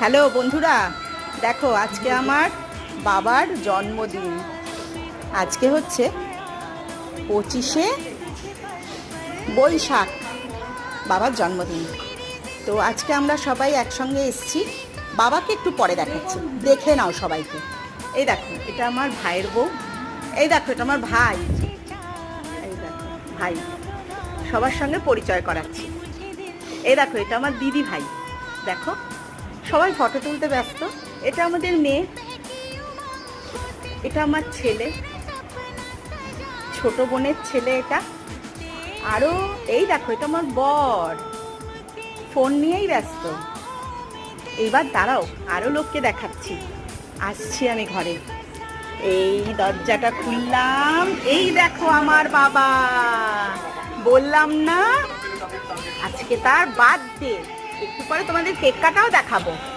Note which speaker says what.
Speaker 1: Hello বন্ধুরা, দেখো আজকে আমার বাবার জন্মদিন। আজকে হচ্ছে 25শে বৈশাখ, বাবার জন্মদিন। তো আজকে আমরা সবাই একসঙ্গে এসেছি। বাবাকে একটু পরে দেখাচ্ছি, দেখে নাও সবাইকে। এই দেখো, এটা আমার ভাইয়ের বউ। এই দেখো, এটা আমার ভাই। এই দেখো ভাই, সবার সঙ্গে পরিচয় করাচ্ছি। এই দেখো, এটা আমার দিদি ভাই। দেখো, সবাই ফটো তুলতে ব্যস্ত। এটা আমাদের মেয়ে, এটা আমার ছেলে, ছোট বোনের ছেলে এটা। আরও এই দেখো, এটা আমার বর, ফোন নিয়েই ব্যস্ত। এইবার দাঁড়াও, আরও লোককে দেখাচ্ছি। আসছি আমি ঘরে। এই দরজাটা খুললাম, এই দেখো আমার বাবা। বললাম না আজকে তার বার্থডে। একটু পরে তোমাদের কেক কাটাও দেখাবো।